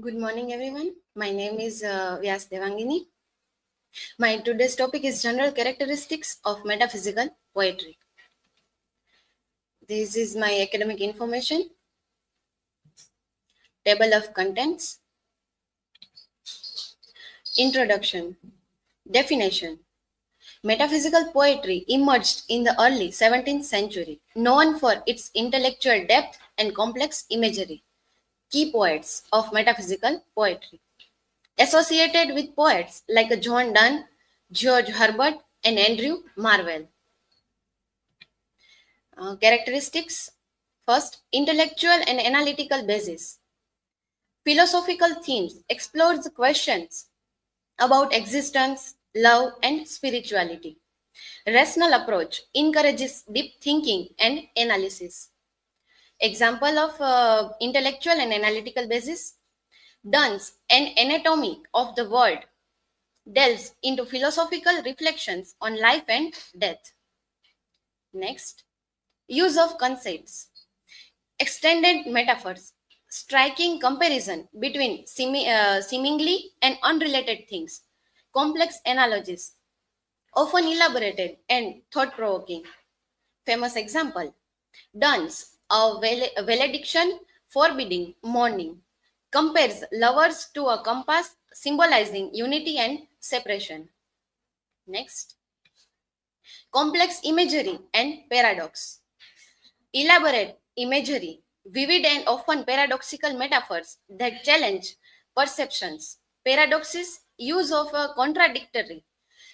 Good morning, everyone. My name is Vyas Devangini. My today's topic is general characteristics of metaphysical poetry. This is my academic information, table of contents, introduction, definition. Metaphysical poetry emerged in the early 17th century, known for its intellectual depth and complex imagery. Key poets of metaphysical poetry. Associated with poets like John Donne, George Herbert, and Andrew Marvell. Characteristics. First, intellectual and analytical basis. Philosophical themes explores the questions about existence, love, and spirituality. Rational approach encourages deep thinking and analysis. Example of intellectual and analytical basis. Donne's An Anatomy of the World delves into philosophical reflections on life and death. Next, use of concepts. Extended metaphors, striking comparison between seemingly and unrelated things, complex analogies, often elaborated and thought-provoking. Famous example, Donne's A Valediction Forbidding Mourning compares lovers to a compass symbolizing unity and separation. Next, complex imagery and paradox. Elaborate imagery, vivid and often paradoxical metaphors that challenge perceptions. Paradoxes, use of contradictory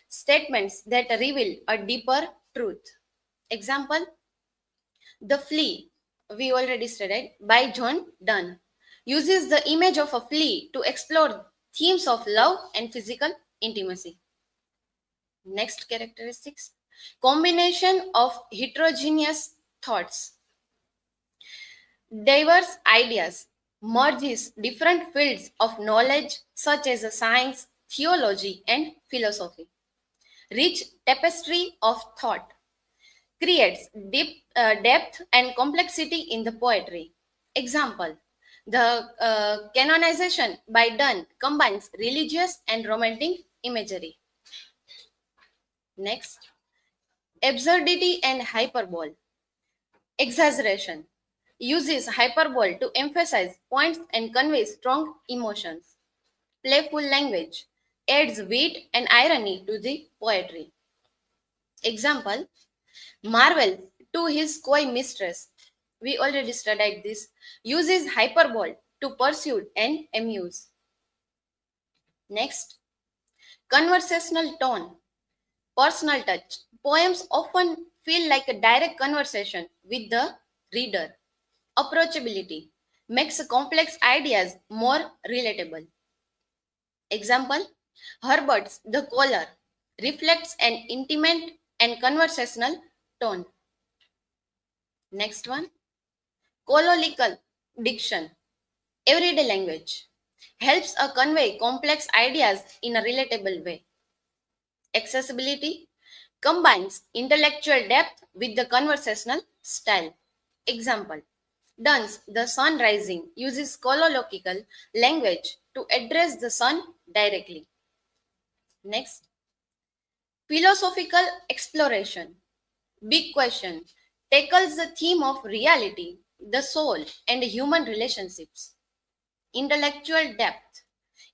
statements that reveal a deeper truth. Example, The Flea, we already studied, by John Donne, uses the image of a flea to explore themes of love and physical intimacy. Next characteristics, combination of heterogeneous thoughts. Diverse ideas merges different fields of knowledge such as science, theology, and philosophy. Rich tapestry of thought creates deep depth and complexity in the poetry. Example, the canonization by Donne combines religious and romantic imagery. Next, absurdity and hyperbole. Exaggeration uses hyperbole to emphasize points and convey strong emotions. Playful language adds wit and irony to the poetry. Example, Marvel to his coy mistress. We already studied this. Uses hyperbole to pursue and amuse. Next, conversational tone. Personal touch. Poems often feel like a direct conversation with the reader. Approachability makes complex ideas more relatable. Example, Herbert's The Caller reflects an intimate and conversational tone. Next one, colloquial diction, everyday language, helps us convey complex ideas in a relatable way. Accessibility combines intellectual depth with the conversational style. Example, Donne's The Sun Rising uses colloquial language to address the sun directly. Next, philosophical exploration. Big Question tackles the theme of reality, the soul, and human relationships. Intellectual depth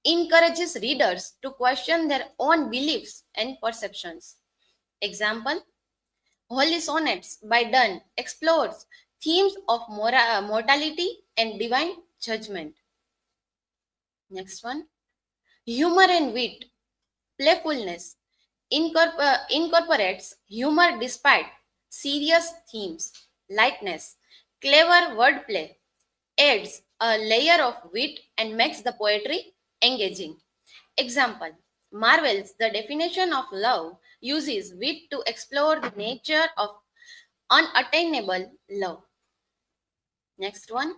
encourages readers to question their own beliefs and perceptions. Example, Holy Sonnets by Donne explores themes of mortality and divine judgment. Next one, humor and wit, playfulness incorporates humor despite serious themes. Lightness, clever wordplay adds a layer of wit and makes the poetry engaging. Example, Marvel's The Definition of Love uses wit to explore the nature of unattainable love. Next one,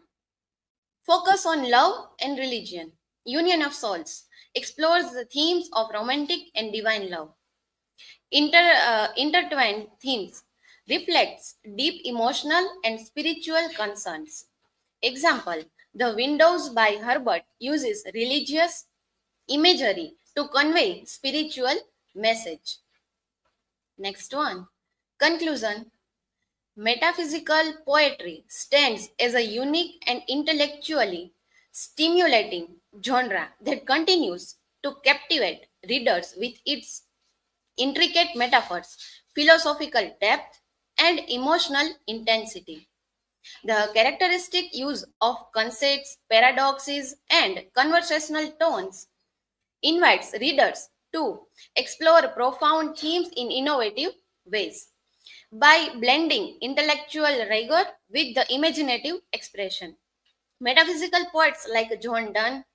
focus on love and religion. Union of Souls explores the themes of romantic and divine love. Intertwined themes reflects deep emotional and spiritual concerns. Example, The Windows by Herbert uses religious imagery to convey spiritual message. Next one. Conclusion. Metaphysical poetry stands as a unique and intellectually stimulating genre that continues to captivate readers with its intricate metaphors, philosophical depth, and emotional intensity. The characteristic use of concepts, paradoxes, and conversational tones invites readers to explore profound themes in innovative ways by blending intellectual rigor with the imaginative expression. Metaphysical poets like John Donne,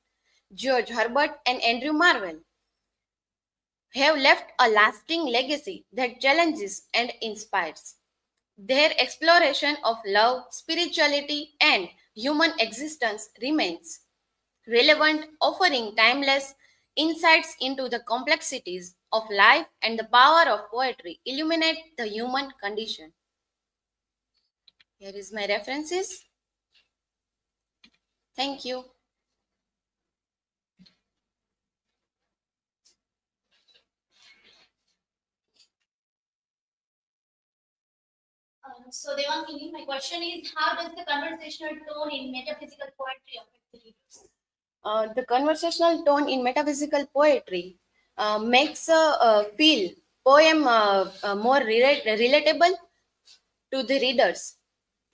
George Herbert, and Andrew Marvell have left a lasting legacy that challenges and inspires. Their exploration of love, spirituality, and human existence remains relevant, offering timeless insights into the complexities of life and the power of poetry illuminate the human condition. Here is my references. Thank you. So Devangini, my question is, how does the conversational tone in metaphysical poetry affect the readers? The conversational tone in metaphysical poetry makes a feel poem more relatable to the readers,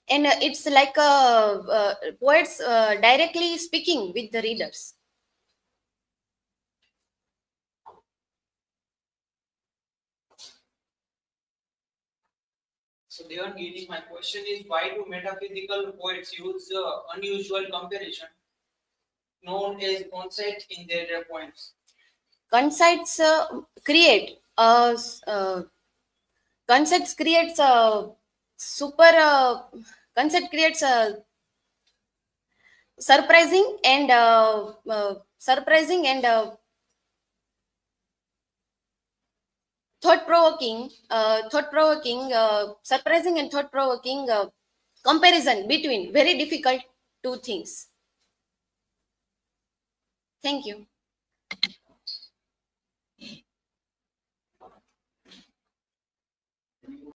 and it's like poets directly speaking with the readers. So Devangiri, my question is, why do metaphysical poets use unusual comparison known as concept in their poems? Concepts create concepts creates a super concept creates a surprising and surprising and thought provoking comparison between very difficult two things. Thank you.